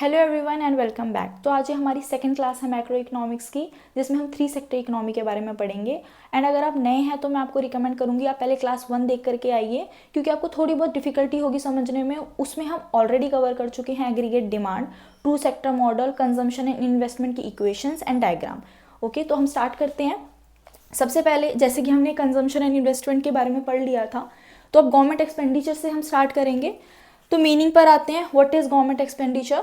Hello everyone and welcome back. तो आज ये हमारी सेकंड क्लास है मैक्रो इकोनॉमिक्स की, जिसमें हम 3 सेक्टर इकोनॉमी के बारे में पढ़ेंगे। एंड अगर आप नए हैं तो मैं आपको रिकमेंड करूंगी आप पहले क्लास 1 देख करके आइए, क्योंकि आपको थोड़ी बहुत डिफिकल्टी होगी समझने में। उसमें हम ऑलरेडी कवर कर चुके हैं aggregate demand, 2 sector model, consumption and investment की इक्वेशंस एंड डायग्राम। ओके, तो हम स्टार्ट करते हैं। सबसे पहले जैसे कि हमने कंजम्पशन एंड इन्वेस्टमेंट के बारे में पढ़ लिया था, तो अब गवर्नमेंट एक्सपेंडिचर से हम स्टार्ट करेंगे। तो मीनिंग पर आते हैं। What is government expenditure?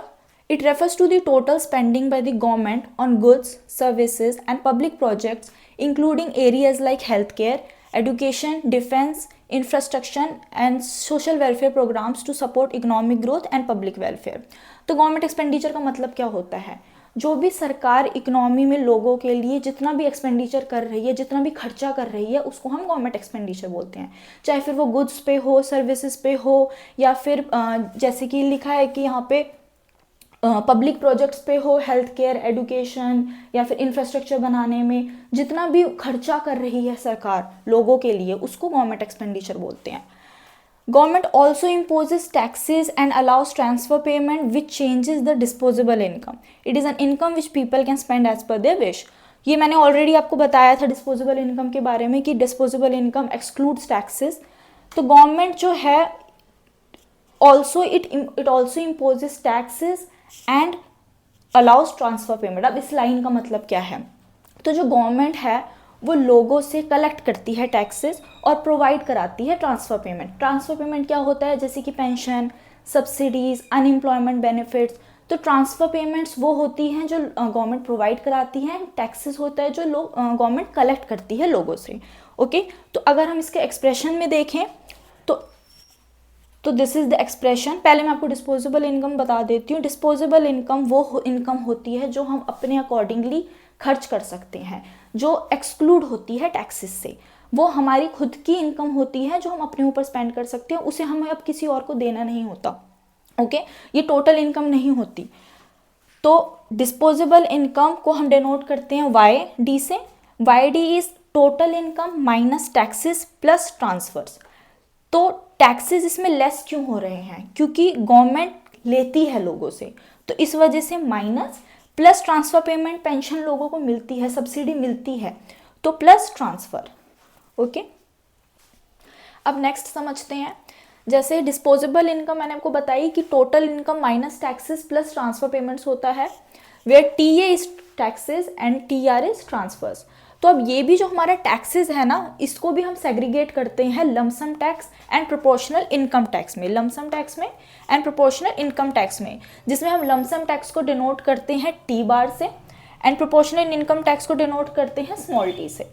It refers to the total spending by the government on goods, services, and public projects, including areas like healthcare, education, defense, infrastructure, and social welfare programs to support economic growth and public welfare. तो government expenditure का मतलब क्या होता है? जो भी सरकार economy में लोगों के लिए जितना भी एक्सपेंडिचर कर रही है, जितना भी खर्चा कर रही है, उसको हम गवर्नमेंट एक्सपेंडिचर बोलते हैं। चाहे फिर वो गुड्स पे हो, सर्विसेज पे हो, या फिर जैसे कि लिखा है कि यहाँ पे पब्लिक प्रोजेक्ट्स पे हो, हेल्थ केयर, एजुकेशन, या फिर इंफ्रास्ट्रक्चर बनाने में जितना भी खर्चा कर रही है सरकार लोगों के लिए, उसको गवर्नमेंट एक्सपेंडिचर बोलते हैं। Government also imposes taxes and allows transfer payment which changes the disposable income. It is an income which people can spend as per their wish. ये मैंने ऑलरेडी आपको बताया था डिस्पोजेबल इनकम के बारे में कि डिस्पोजेबल इनकम एक्सक्लूड्स टैक्सेस। तो गवर्नमेंट जो है also it also imposes taxes and allows transfer payment. अब इस लाइन का मतलब क्या है? तो जो गवर्नमेंट है वो लोगों से कलेक्ट करती है टैक्सेस और प्रोवाइड कराती है ट्रांसफर पेमेंट। ट्रांसफर पेमेंट क्या होता है? जैसे कि पेंशन, सब्सिडीज, अनएम्प्लॉयमेंट बेनिफिट्स। तो ट्रांसफर पेमेंट्स वो होती हैं जो गवर्नमेंट प्रोवाइड कराती हैं, टैक्सेस होता है जो लोग गवर्नमेंट कलेक्ट करती है लोगों से। ओके, तो अगर हम इसके एक्सप्रेशन में देखें तो दिस इज द एक्सप्रेशन। पहले मैं आपको डिस्पोजेबल इनकम बता देती हूँ। डिस्पोजेबल इनकम वो इनकम होती है जो हम अपने अकॉर्डिंगली खर्च कर सकते हैं, जो एक्सक्लूड होती है टैक्सेस से। वो हमारी खुद की इनकम होती है जो हम अपने ऊपर स्पेंड कर सकते हैं, उसे हमें अब किसी और को देना नहीं होता। ओके, ये टोटल इनकम नहीं होती। तो डिस्पोजेबल इनकम को हम डिनोट करते हैं वाई डी से। Y D is total income minus taxes plus transfers. तो टैक्सेस इसमें लेस क्यों हो रहे हैं? क्योंकि गवर्नमेंट लेती है लोगों से, तो इस वजह से minus, plus transfer payment, pension लोगों को मिलती है, सब्सिडी मिलती है, तो प्लस ट्रांसफर। ओके, अब नेक्स्ट समझते हैं। जैसे डिस्पोजेबल इनकम मैंने आपको बताई कि total income minus taxes plus transfer payments होता है, where T A is taxes and T R is transfers. तो अब ये भी जो हमारा टैक्सेस है ना, इसको भी हम सेग्रीगेट करते हैं lump sum tax and proportional income tax में, लमसम टैक्स में एंड प्रोपोर्शनल इनकम टैक्स में, जिसमें हम लमसम टैक्स को डिनोट करते हैं टी बार से एंड प्रोपोर्शनल इनकम टैक्स को डिनोट करते हैं स्मॉल टी से।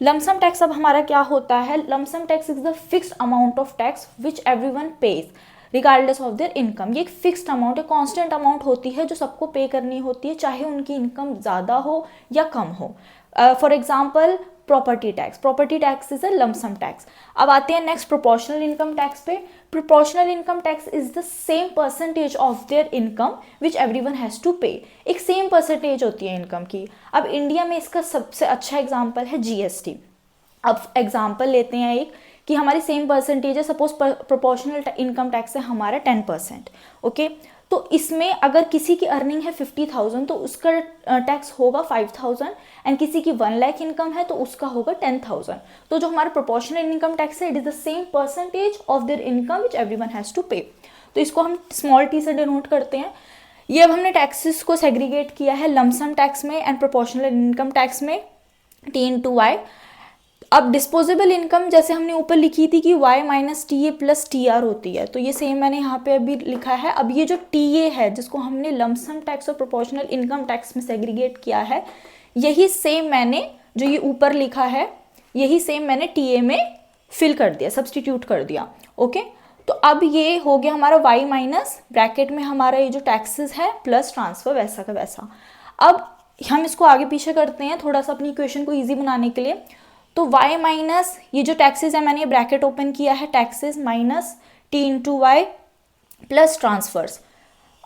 लमसम टैक्स अब हमारा क्या होता है? Lump sum tax is the fixed amount of tax which everyone page regardless of their income. ये एक फिक्स्ड अमाउंट है, कांस्टेंट अमाउंट होती है जो सबको पे करनी होती है, चाहे उनकी इनकम ज़्यादा हो या कम हो। For example property tax, property tax is a lumpsum tax. अब आते हैं next proportional income tax pay. Proportional income tax is the same percentage of their income which everyone has to pay. एक same percentage होती है income की। अब India में इसका सबसे अच्छा एग्जाम्पल है जीएसटी। अब एग्जाम्पल लेते हैं एक कि हमारी सेम परसेंटेज है, सपोज प्रोपोर्शनल इनकम टैक्स है हमारा 10%। ओके, तो इसमें अगर किसी की अर्निंग है 50,000 तो उसका टैक्स होगा 5,000, एंड किसी की 1 लाख इनकम है तो उसका होगा 10,000। तो जो हमारा प्रोपोर्शनल इनकम टैक्स है, it is the same percentage of their income which everyone has to pay. तो इसको हम स्मॉल टी से डिनोट करते हैं। ये अब हमने टैक्सेस को सेग्रीगेट किया है लमसम टैक्स में एंड प्रोपोर्शनल इनकम टैक्स में, टी इन टू वाई। अब डिस्पोजेबल इनकम जैसे हमने ऊपर लिखी थी कि y minus T A plus T are होती है, तो ये सेम मैंने यहाँ पे अभी लिखा है। अब ये जो टी ए है जिसको हमने लमसम टैक्स और प्रोपोर्शनल इनकम टैक्स में सेग्रीगेट किया है, यही सेम मैंने जो ये ऊपर लिखा है, यही सेम मैंने टी ए में फिल कर दिया, सब्सटीट्यूट कर दिया। ओके, तो अब ये हो गया हमारा y माइनस ब्रैकेट में हमारा ये जो टैक्सेस है प्लस ट्रांसफर, वैसा का वैसा। अब हम इसको आगे पीछे करते हैं थोड़ा सा अपनी इक्वेशन को ईजी बनाने के लिए। तो y माइनस ये जो टैक्सेस है, मैंने ये ब्रैकेट ओपन किया है, taxes minus T into Y plus transfers.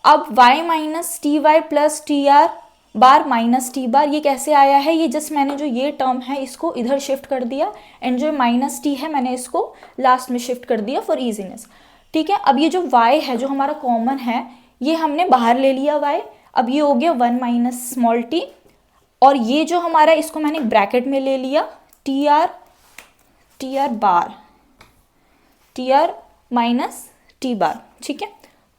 अब y minus T Y plus T R bar minus T bar, ये कैसे आया है? ये जस्ट मैंने जो ये टर्म है इसको इधर शिफ्ट कर दिया, एंड जो माइनस टी है मैंने इसको लास्ट में शिफ्ट कर दिया फॉर ईजीनेस। ठीक है, अब ये जो y है जो हमारा कॉमन है, ये हमने बाहर ले लिया y, अब ये हो गया 1 माइनस स्मॉल t, और ये जो हमारा इसको मैंने ब्रैकेट में ले लिया टी आर बार, टी आर माइनस टी बार, ठीक है।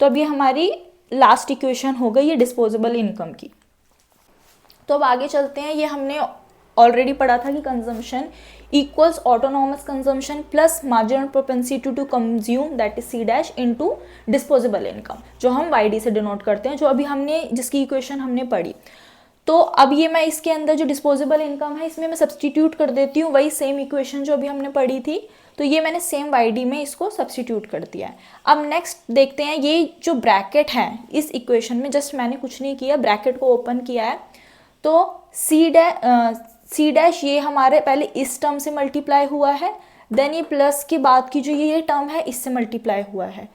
तो अब ये हमारी लास्ट इक्वेशन हो गई ये डिस्पोजेबल इनकम की। तो अब आगे चलते हैं, ये हमने ऑलरेडी पढ़ा था कि consumption equals autonomous consumption plus marginal propensity to consume that is C dash into disposable income, जो हम वाई डी से डिनोट करते हैं, जो अभी हमने जिसकी इक्वेशन हमने पढ़ी। तो अब ये मैं इसके अंदर जो डिस्पोजेबल इनकम है इसमें मैं सब्सटीट्यूट कर देती हूँ वही सेम इक्वेशन जो अभी हमने पढ़ी थी, तो ये मैंने सेम वाई डी में इसको सब्सटीट्यूट कर दिया है। अब नेक्स्ट देखते हैं, ये जो ब्रैकेट है इस इक्वेशन में जस्ट मैंने कुछ नहीं किया, ब्रैकेट को ओपन किया है, तो सी डैश ये हमारे पहले इस टर्म से मल्टीप्लाई हुआ है, देन ये प्लस के बाद की जो ये टर्म है इससे मल्टीप्लाई हुआ है,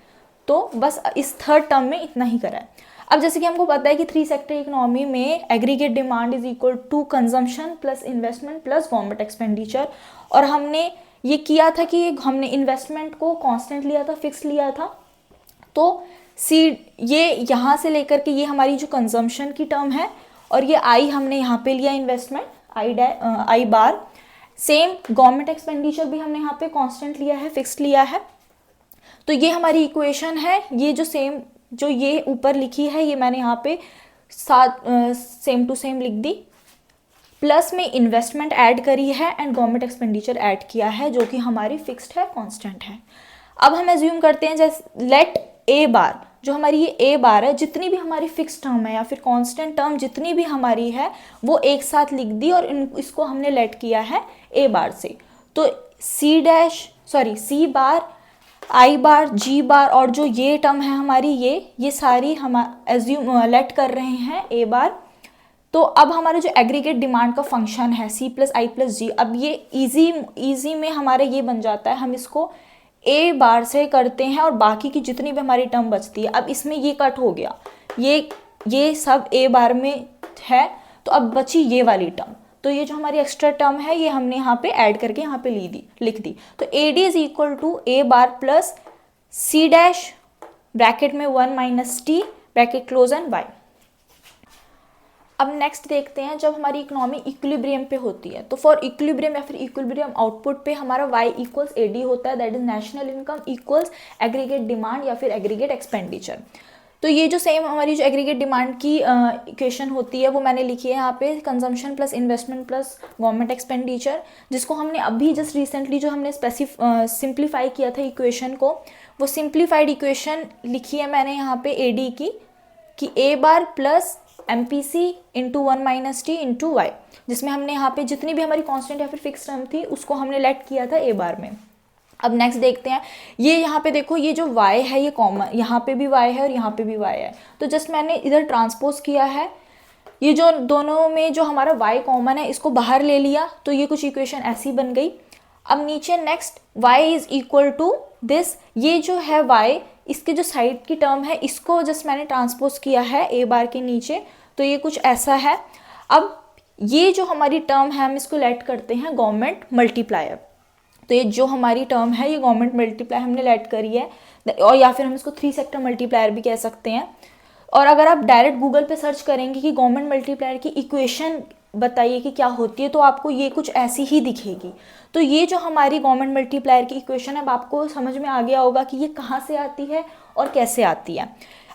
तो बस इस थर्ड टर्म में इतना ही करा है। अब जैसे कि हमको पता है कि 3 सेक्टर इकोनॉमी में aggregate demand is equal to consumption plus investment plus government expenditure, और हमने ये किया था कि हमने इन्वेस्टमेंट को कांस्टेंट लिया था, फिक्स लिया था, तो सी ये यहाँ से लेकर के ये हमारी जो कंजम्पशन की टर्म है, और ये आई हमने यहाँ पे लिया इन्वेस्टमेंट आई बार, सेम गवर्नमेंट एक्सपेंडिचर भी हमने यहाँ पे कांस्टेंट लिया है, फिक्स लिया है। तो ये हमारी इक्वेशन है, ये जो सेम जो ये ऊपर लिखी है ये मैंने यहाँ पे साथ सेम टू सेम लिख दी, प्लस में इन्वेस्टमेंट ऐड करी है एंड गवर्नमेंट एक्सपेंडिचर ऐड किया है जो कि हमारी फिक्स्ड है, कांस्टेंट है। अब हम एज्यूम करते हैं जैसे लेट ए बार, जो हमारी ये ए बार है, जितनी भी हमारी फिक्स टर्म है या फिर कांस्टेंट टर्म जितनी भी हमारी है वो एक साथ लिख दी और इसको हमने लेट किया है ए बार से। तो सी बार, आई बार, जी बार और जो ये टर्म है हमारी ये सारी हम एज्यूम लेट कर रहे हैं ए बार। तो अब हमारा जो एग्रीगेट डिमांड का फंक्शन है सी प्लस आई प्लस जी, अब ये इजी में हमारा ये बन जाता है, हम इसको ए बार से करते हैं और बाकी की जितनी भी हमारी टर्म बचती है, अब इसमें ये कट हो गया, ये सब ए बार में है, तो अब बची ये वाली टर्म, तो ये जो हमारी एक्स्ट्रा टर्म है ये हमने यहाँ पे ऐड करके यहाँ पे लिख दी। तो A D is equal to A bar plus C dash bracket में 1 minus T bracket close and Y. अब नेक्स्ट देखते हैं, जब हमारी इकोनॉमी इक्विलिब्रियम पे होती है, तो फॉर इक्विलिब्रियम या फिर इक्विलिब्रियम आउटपुट पे हमारा y इक्वल्स ए डी होता है, that is national income equals aggregate demand या फिर एग्रीगेट एक्सपेंडिचर। तो ये जो सेम हमारी जो एग्रीगेट डिमांड की इक्वेशन होती है वो मैंने लिखी है यहाँ पे, consumption plus investment plus government expenditure, जिसको हमने अभी जस्ट रिसेंटली जो हमने सिंप्लीफाई किया था इक्वेशन को, वो सिंप्लीफाइड इक्वेशन लिखी है मैंने यहाँ पे ए डी की, कि A bar plus MPC into 1 minus T into Y, जिसमें हमने यहाँ पे जितनी भी हमारी कांस्टेंट या फिर फिक्स टर्म थी उसको हमने लेट किया था ए बार में। अब नेक्स्ट देखते हैं, ये यहाँ पे देखो ये जो y है ये कॉमन, यहाँ पे भी y है और यहाँ पे भी y है, तो जस्ट मैंने इधर ट्रांसपोज किया है, ये जो दोनों में जो हमारा y कॉमन है इसको बाहर ले लिया, तो ये कुछ इक्वेशन ऐसी बन गई। अब नीचे next y is equal to this, ये जो है y इसके जो साइड की टर्म है इसको जस्ट मैंने ट्रांसपोज किया है ए बार के नीचे, तो ये कुछ ऐसा है। अब ये जो हमारी टर्म है हम इसको लेट करते हैं गवर्नमेंट मल्टीप्लायर, तो ये जो हमारी टर्म है ये गवर्नमेंट मल्टीप्लायर हमने लेट करी है, और या फिर हम इसको 3 सेक्टर मल्टीप्लायर भी कह सकते हैं। और अगर आप डायरेक्ट गूगल पे सर्च करेंगे कि गवर्नमेंट मल्टीप्लायर की इक्वेशन बताइए कि क्या होती है, तो आपको ये कुछ ऐसी ही दिखेगी। तो ये जो हमारी गवर्नमेंट मल्टीप्लायर की इक्वेशन है, अब आपको समझ में आ गया होगा कि ये कहाँ से आती है और कैसे आती है।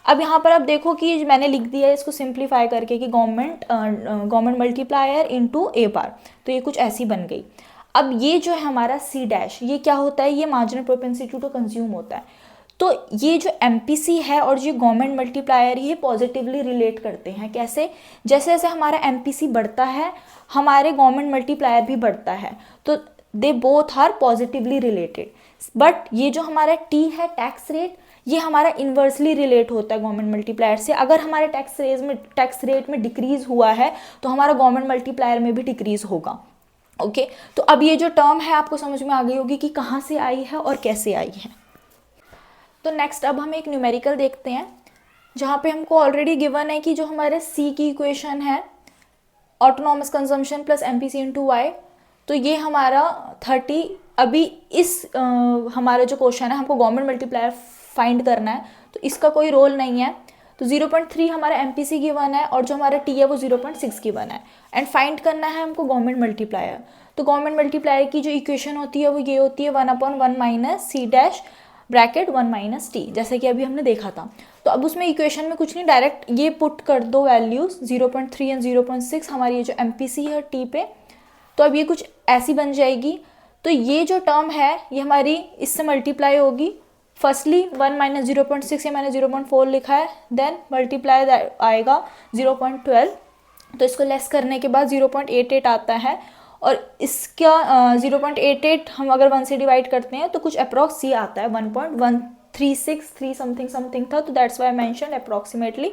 अब यहाँ पर आप देखो कि मैंने लिख दिया है इसको सिंप्लीफाई करके कि गवर्नमेंट मल्टीप्लायर इनटू ए बार, तो ये कुछ ऐसी बन गई। अब ये जो है हमारा सी डैश, ये क्या होता है, ये मार्जिनल प्रोपेंसिटी टू कंज्यूम होता है। तो ये जो MPC है और जो गवर्नमेंट मल्टीप्लायर ये पॉजिटिवली रिलेट करते हैं, कैसे, जैसे जैसे हमारा MPC बढ़ता है हमारे गवर्नमेंट मल्टीप्लायर भी बढ़ता है, तो they both are positively related. But ये जो हमारा T है टैक्स रेट, ये हमारा इन्वर्सली रिलेट होता है गवर्नमेंट मल्टीप्लायर से। अगर हमारे टैक्स रेट में डिक्रीज हुआ है तो हमारा गवर्नमेंट मल्टीप्लायर में भी डिक्रीज होगा। ओके, तो अब ये जो टर्म है आपको समझ में आ गई होगी कि कहाँ से आई है और कैसे आई है। तो नेक्स्ट अब हम एक न्यूमेरिकल देखते हैं, जहाँ पे हमको ऑलरेडी गिवन है कि जो हमारे सी की इक्वेशन है autonomous consumption plus MPC into Y, तो ये हमारा 30, अभी इस हमारा जो क्वेश्चन है हमको गवर्नमेंट मल्टीप्लायर फाइंड करना है, तो इसका कोई रोल नहीं है। तो 0.3 हमारा MPC गिवन है और जो हमारा T है वो 0.6 गिवन है। एंड फाइंड करना है हमको गवर्नमेंट मल्टीप्लायर। तो गवर्नमेंट मल्टीप्लायर की जो इक्वेशन होती है वो ये होती है 1/1 minus C dash bracket 1 minus T, जैसे कि अभी हमने देखा था। तो अब उसमें इक्वेशन में कुछ नहीं, डायरेक्ट ये पुट कर दो वैल्यूज़ 0.3 एंड 0.6 हमारी ये जो MPC है T पे। तो अब ये कुछ ऐसी बन जाएगी। तो ये जो टर्म है ये हमारी इससे मल्टीप्लाई होगी। फर्स्टली 1 माइनस 0.6 या मैंने 0.4 लिखा है, देन मल्टीप्लाई आएगा 0.12, तो इसको लेस करने के बाद 0.88 आता है। और इसका 0.88 हम अगर 1 से डिवाइड करते हैं तो कुछ अप्रॉक्स ये आता है 1.1363 समथिंग था, तो दैट्स वाई मेंशन अप्रॉक्सीमेटली।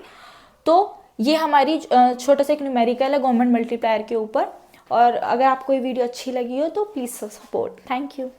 तो ये हमारी छोटा सा एक न्यूमेरिकल है गवर्नमेंट मल्टीप्लायर के ऊपर। और अगर आपको ये वीडियो अच्छी लगी हो तो प्लीज़ सपोर्ट। Thank you.